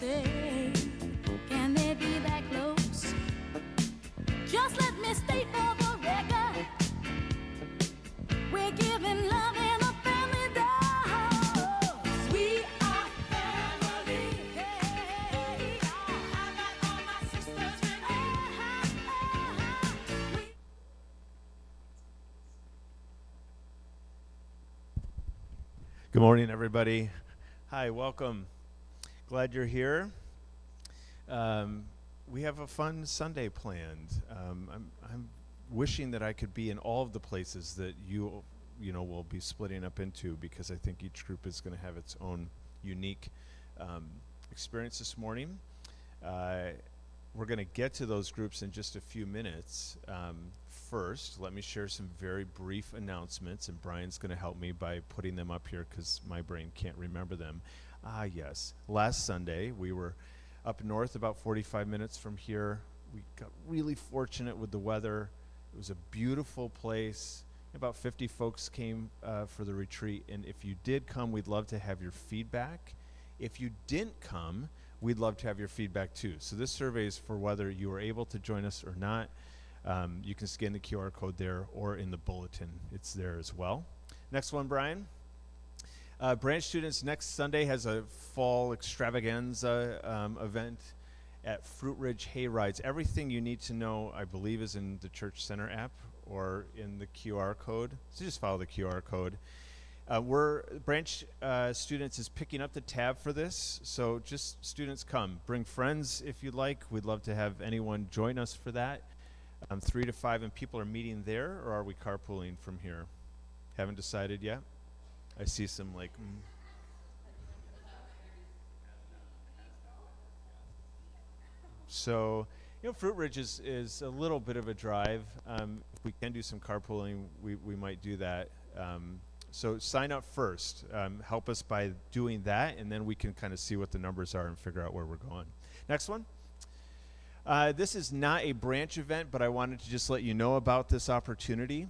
say, can they be that close? Just let me state for the record, we're giving love in a family dose. We are family. Hey, I got all my sisters with me. Good morning, everybody. Hi, welcome. Glad you're here. We have a fun Sunday planned. I'm wishing that I could be in all of the places that you will be splitting up into, because I think each group is going to have its own unique experience this morning. We're going to get to those groups in just a few minutes. First, let me share some very brief announcements, and Brian's going to help me by putting them up here because my brain can't remember them. Yes. Last Sunday, we were up north about 45 minutes from here. We got really fortunate with the weather. It was a beautiful place. About 50 folks came for the retreat, and if you did come, we'd love to have your feedback. If you didn't come, we'd love to have your feedback too. So this survey is for whether you were able to join us or not. You can scan the QR code there or in the bulletin. It's there as well. Next one, Brian. Branch students, next Sunday has a fall extravaganza event at Fruit Ridge Hay Rides. Everything you need to know, I believe, is in the Church Center app or in the QR code. So just follow the QR code. Branch students is picking up the tab for this, so just students come. Bring friends if you'd like. We'd love to have anyone join us for that. 3 to 5, and people are meeting there, or are we carpooling from here? Haven't decided yet? I see some like... So, Fruit Ridge is a little bit of a drive. If we can do some carpooling, we might do that. So sign up first. Help us by doing that, and then we can kind of see what the numbers are and figure out where we're going. Next one. This is not a branch event, but I wanted to just let you know about this opportunity.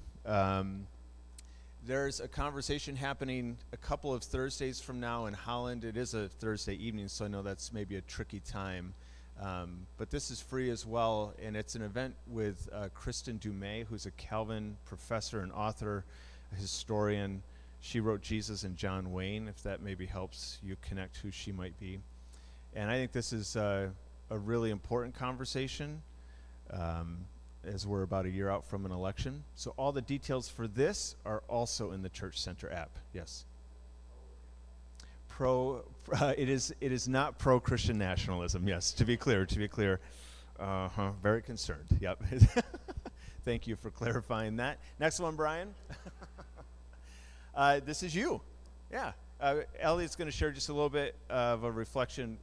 There's a conversation happening a couple of Thursdays from now in Holland. It is a Thursday evening, so I know that's maybe a tricky time. But this is free as well, and it's an event with Kristen Dumais, who's a Calvin professor and author, a historian. She wrote Jesus and John Wayne, if that maybe helps you connect who she might be. And I think this is a really important conversation as we're about a year out from an election. So all the details for this are also in the Church Center app. Yes. It is not pro-Christian nationalism. Yes, to be clear. Very concerned. Yep. Thank you for clarifying that. Next one, Brian. This is you. Yeah. Elliot's going to share just a little bit of a reflection.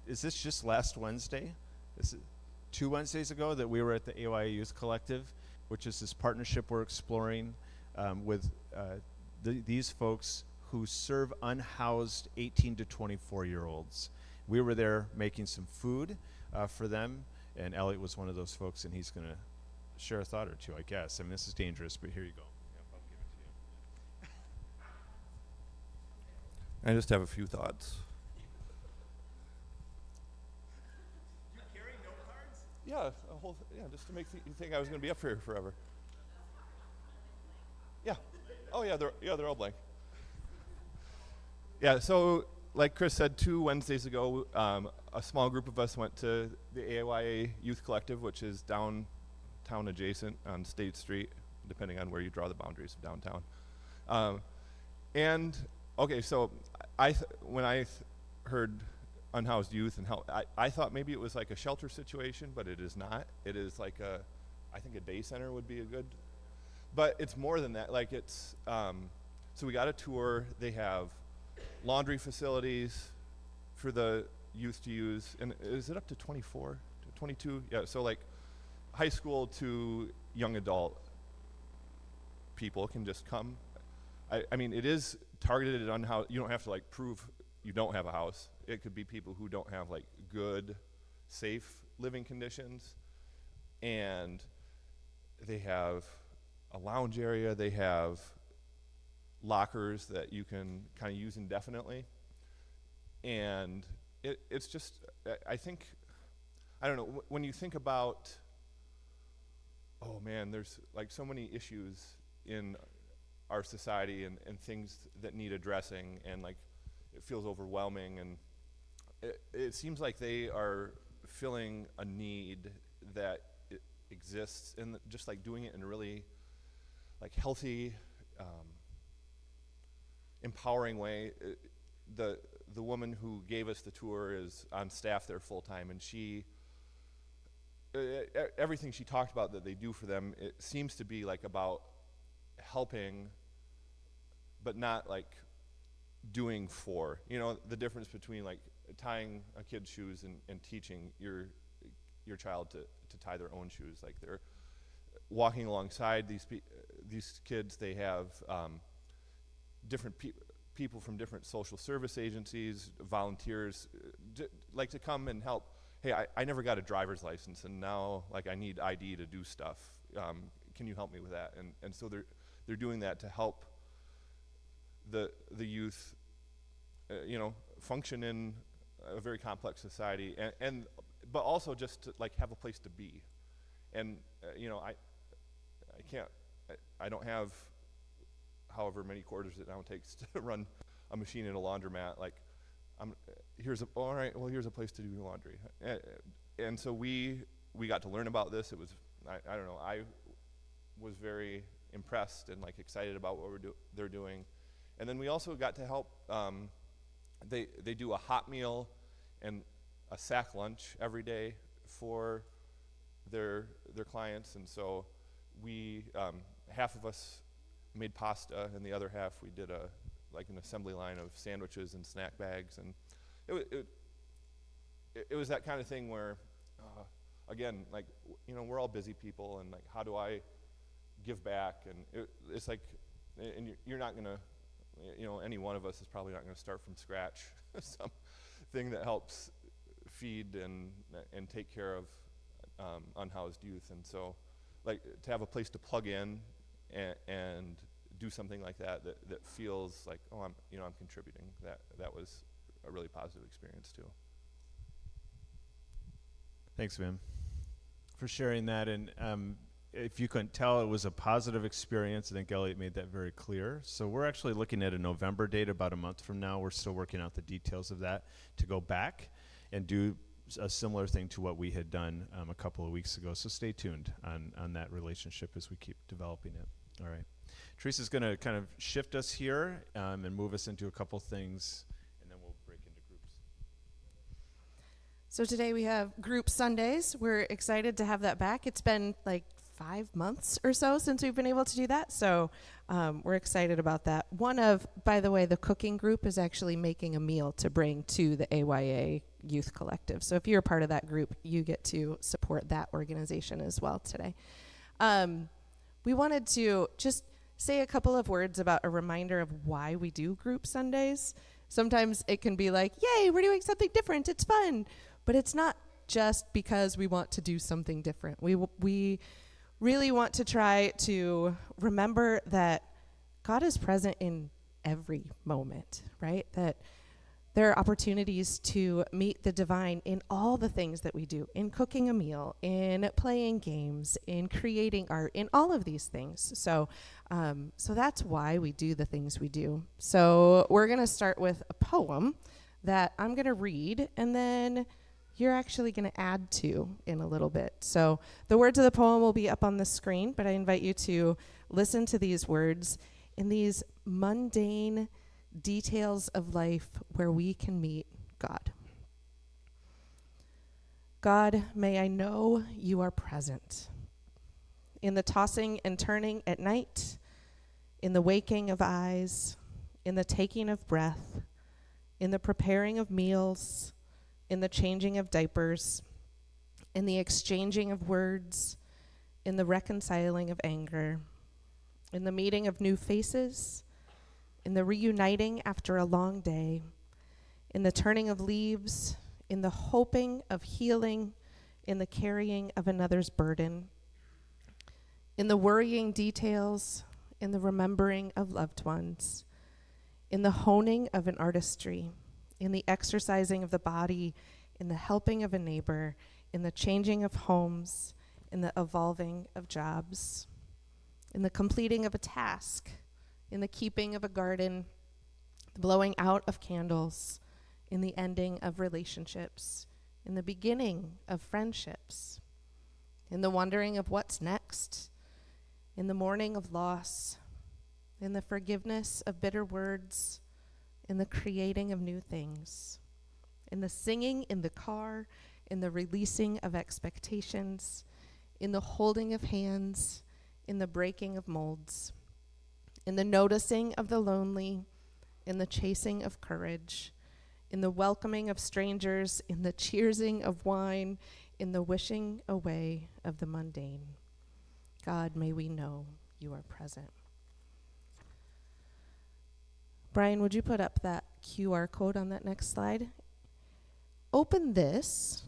Is this just last Wednesday? This is 2 Wednesdays ago that we were at the AYA Youth Collective, which is this partnership we're exploring with these folks who serve unhoused 18 to 24-year-olds. We were there making some food for them, and Elliot was one of those folks, and he's going to share a thought or two, I guess. I mean, this is dangerous, but here you go. Yep, I'll give it to you. I just have a few thoughts. You carry note cards? Yeah, just to make you think I was going to be up here forever. Yeah. Oh yeah, they're all blank. Yeah, so like Chris said, 2 Wednesdays ago, a small group of us went to the AYA Youth Collective, which is downtown adjacent on State Street, depending on where you draw the boundaries of downtown. Okay, so when I heard unhoused youth and help, I thought maybe it was like a shelter situation, but it is not. It is like I think a day center would be a good, but it's more than that. Like it's, so we got a tour. They have laundry facilities for the youth to use, and is it up to 24, to 22? Yeah, so like high school to young adult people can just come. I mean, it is targeted at unhoused. You don't have to like prove you don't have a house. It could be people who don't have like good, safe living conditions, and they have a lounge area. They have lockers that you can kind of use indefinitely, and it's just, I think, I don't know, when you think about, oh man, there's like so many issues in our society and things that need addressing, and like it feels overwhelming, and it seems like they are filling a need that exists, and just like doing it in a really like healthy, empowering way. The woman who gave us the tour is on staff there full time, and she everything she talked about that they do for them, it seems to be like about helping, but not like doing for. You know, the difference between like tying a kid's shoes and teaching your child to tie their own shoes. Like they're walking alongside these kids. They have different people from different social service agencies, volunteers, like to come and help. Hey, I never got a driver's license, and now like I need ID to do stuff. Can you help me with that? And so they're doing that to help the youth, function in a very complex society, but also just to like have a place to be. And I don't have however many quarters it now takes to run a machine in a laundromat. Like, here's a place to do laundry. And so we got to learn about this. It was, I don't know, I was very impressed and like excited about what they're doing. And then we also got to help, they do a hot meal and a sack lunch every day for their clients. And so we, half of us made pasta, and the other half we did an assembly line of sandwiches and snack bags. And it was that kind of thing where, again, like, we're all busy people, and like, how do I give back? And it's like, and you're not gonna, any one of us is probably not gonna start from scratch something that helps feed and take care of unhoused youth. And so, like, to have a place to plug in and do something like that feels like, oh, I'm contributing. That was a really positive experience too. Thanks, Vim, for sharing that. And if you couldn't tell, it was a positive experience. I think Elliot made that very clear. So we're actually looking at a November date about a month from now. We're still working out the details of that to go back and do a similar thing to what we had done a couple of weeks ago. So stay tuned on that relationship as we keep developing it. All right. Teresa's going to kind of shift us here and move us into a couple things, and then we'll break into groups. So today we have Group Sundays. We're excited to have that back. It's been like 5 months or so since we've been able to do that. So we're excited about that. By the way, the cooking group is actually making a meal to bring to the AYA Youth Collective. So if you're a part of that group, you get to support that organization as well today. We wanted to just say a couple of words about a reminder of why we do Group Sundays. Sometimes it can be like, yay, we're doing something different, it's fun. But it's not just because we want to do something different. We really want to try to remember that God is present in every moment, right? That there are opportunities to meet the divine in all the things that we do, in cooking a meal, in playing games, in creating art, in all of these things. So that's why we do the things we do. So we're going to start with a poem that I'm going to read, and then you're actually going to add to in a little bit. So the words of the poem will be up on the screen, but I invite you to listen to these words in these mundane details of life where we can meet God. God, may I know you are present in the tossing and turning at night, in the waking of eyes, in the taking of breath, in the preparing of meals, in the changing of diapers, in the exchanging of words, in the reconciling of anger, in the meeting of new faces, in the reuniting after a long day, in the turning of leaves, in the hoping of healing, in the carrying of another's burden, in the worrying details, in the remembering of loved ones, in the honing of an artistry, in the exercising of the body, in the helping of a neighbor, in the changing of homes, in the evolving of jobs, in the completing of a task, in the keeping of a garden, the blowing out of candles, in the ending of relationships, in the beginning of friendships, in the wondering of what's next, in the mourning of loss, in the forgiveness of bitter words, in the creating of new things, in the singing in the car, in the releasing of expectations, in the holding of hands, in the breaking of molds, in the noticing of the lonely, in the chasing of courage, in the welcoming of strangers, in the cheersing of wine, in the wishing away of the mundane. God, may we know you are present. Brian, would you put up that QR code on that next slide? Open this,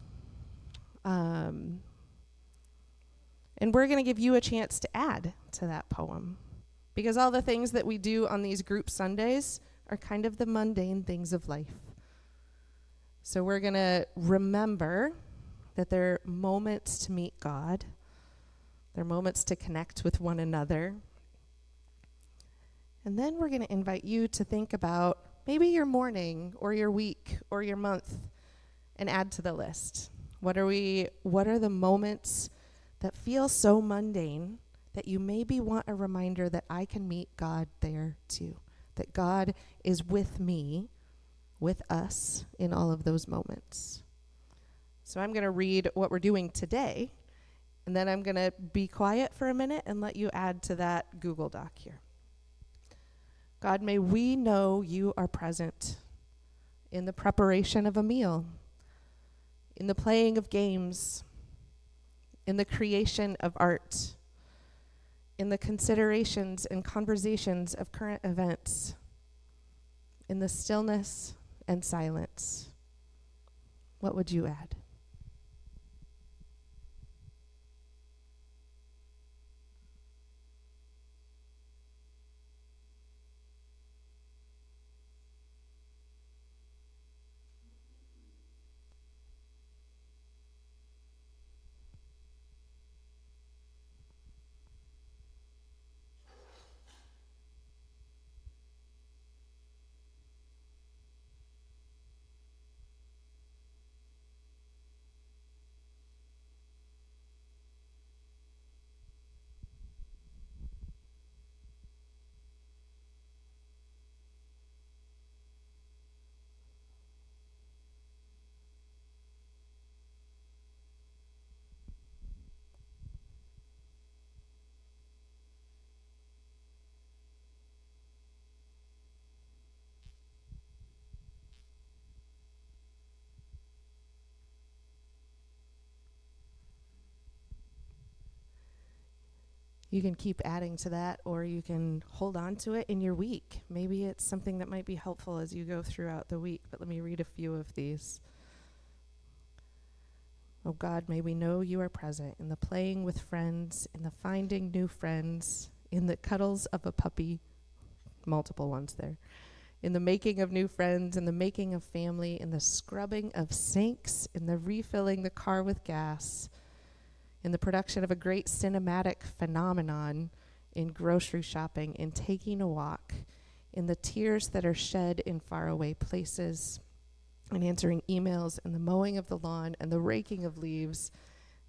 and we're going to give you a chance to add to that poem, because all the things that we do on these group Sundays are kind of the mundane things of life. So we're going to remember that they're moments to meet God. They're moments to connect with one another. And then we're going to invite you to think about maybe your morning or your week or your month and add to the list. What are the moments that feel so mundane that you maybe want a reminder that I can meet God there too, that God is with me, with us in all of those moments. So I'm going to read what we're doing today, and then I'm going to be quiet for a minute and let you add to that Google Doc here. God, may we know you are present in the preparation of a meal, in the playing of games, in the creation of art, in the considerations and conversations of current events, in the stillness and silence. What would you add? You can keep adding to that, or you can hold on to it in your week. Maybe it's something that might be helpful as you go throughout the week, but let me read a few of these. Oh God, may we know you are present in the playing with friends, in the finding new friends, in the cuddles of a puppy, multiple ones there, in the making of new friends, in the making of family, in the scrubbing of sinks, in the refilling the car with gas, in the production of a great cinematic phenomenon, in grocery shopping, in taking a walk, in the tears that are shed in faraway places, in answering emails, in the mowing of the lawn, and the raking of leaves,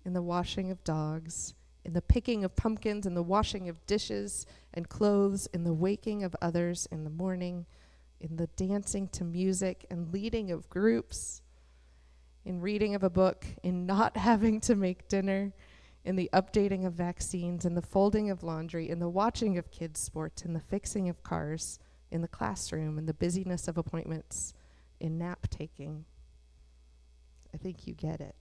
in the washing of dogs, in the picking of pumpkins, in the washing of dishes and clothes, in the waking of others in the morning, in the dancing to music and leading of groups, in reading of a book, in not having to make dinner, in the updating of vaccines, in the folding of laundry, in the watching of kids' sports, in the fixing of cars, in the classroom, in the busyness of appointments, in nap taking. I think you get it.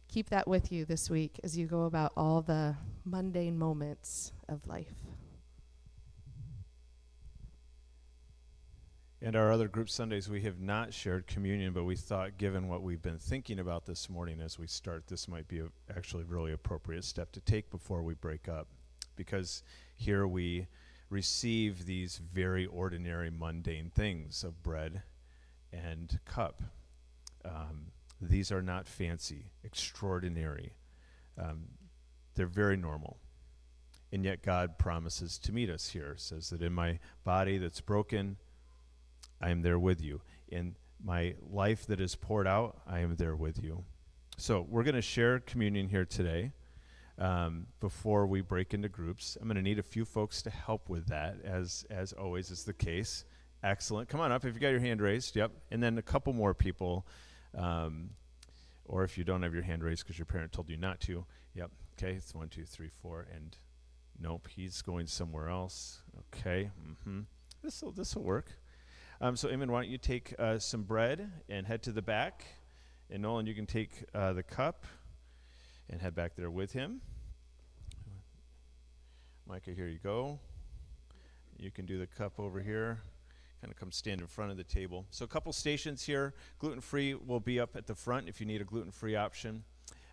Keep that with you this week as you go about all the mundane moments of life. And our other group Sundays, we have not shared communion, but we thought, given what we've been thinking about this morning as we start, this might be actually really appropriate step to take before we break up. Because here we receive these very ordinary, mundane things of bread and cup. These are not fancy, extraordinary. They're very normal. And yet God promises to meet us here. Says that in my body that's broken, I am there with you. In my life that is poured out, I am there with you. So we're going to share communion here today. Before we break into groups, I'm going to need a few folks to help with that, as always is the case. Excellent. Come on up if you got your hand raised. Yep. And then a couple more people, or if you don't have your hand raised because your parent told you not to. Yep. Okay. It's 1, 2, 3, 4, and nope, he's going somewhere else. Okay. This will work. So Eamon, why don't you take some bread and head to the back, and Nolan, you can take the cup and head back there with him. Micah, here you go. You can do the cup over here. Kind of come stand in front of the table. So a couple stations here. Gluten-free will be up at the front if you need a gluten-free option.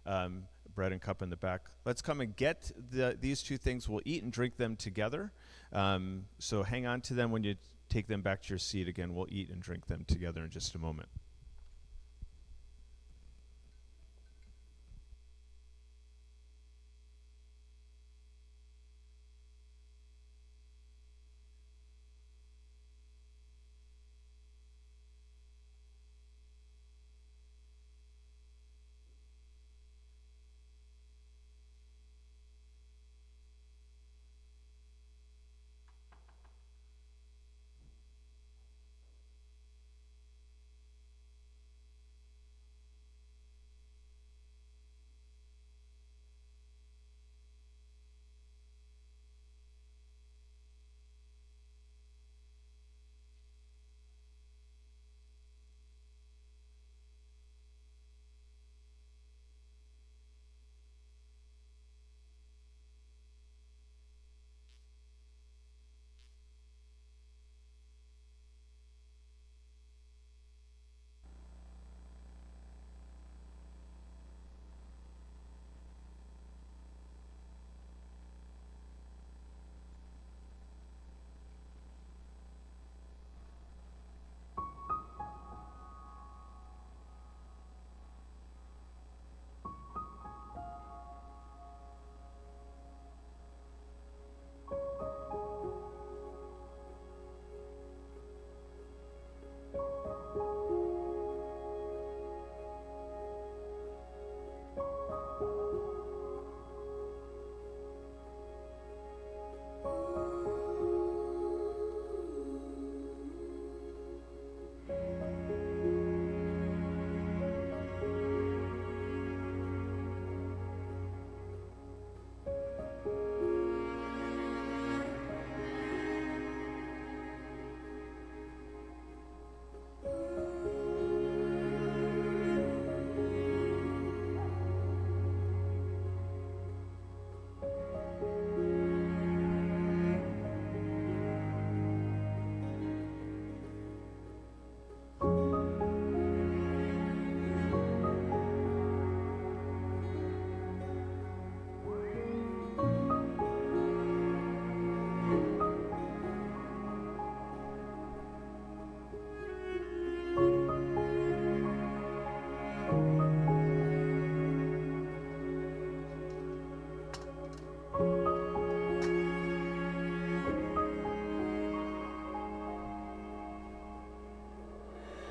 Bread and cup in the back. Let's come and get these two things. We'll eat and drink them together. So hang on to them when you take them back to your seat. Again, we'll eat and drink them together in just a moment.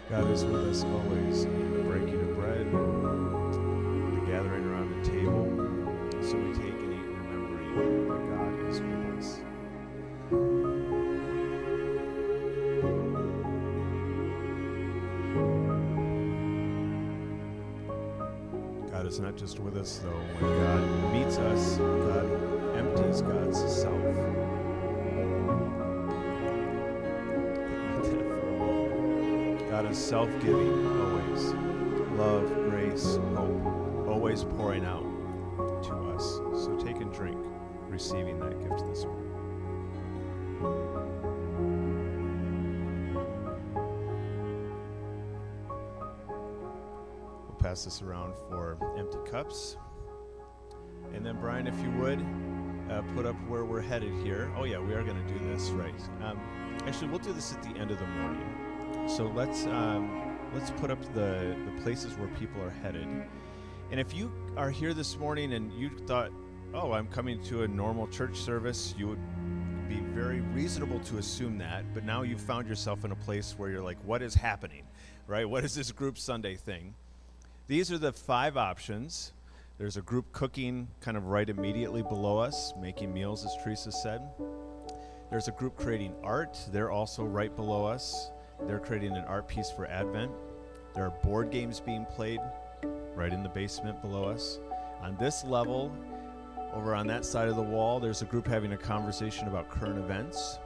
God is with us always in the breaking of bread, the gathering around the table. So we take and eat remembering that God is with us. God is not just with us, though. When God meets us, God empties God's self. God is self-giving always. Love, grace, hope, always pouring out to us. So take and drink, receiving that gift this morning. We'll pass this around for empty cups. And then, Brian, if you would, put up where we're headed here. Oh yeah, we are going to do this, right? Actually, we'll do this at the end of the morning. So let's put up the places where people are headed. And if you are here this morning and you thought, oh, I'm coming to a normal church service, you would be very reasonable to assume that. But now you've found yourself in a place where you're like, what is happening, right? What is this group Sunday thing? These are the 5 options. There's a group cooking kind of right immediately below us, making meals, as Teresa said. There's a group creating art. They're also right below us. They're creating an art piece for Advent. There are board games being played right in the basement below us. On this level, over on that side of the wall, there's a group having a conversation about current events.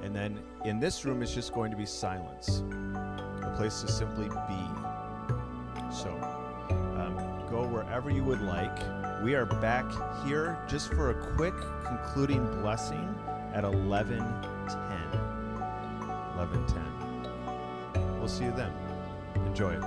And then in this room is just going to be silence, a place to simply be. So go wherever you would like. We are back here just for a quick concluding blessing at 11:10. 11:10. We'll see you then. Enjoy it.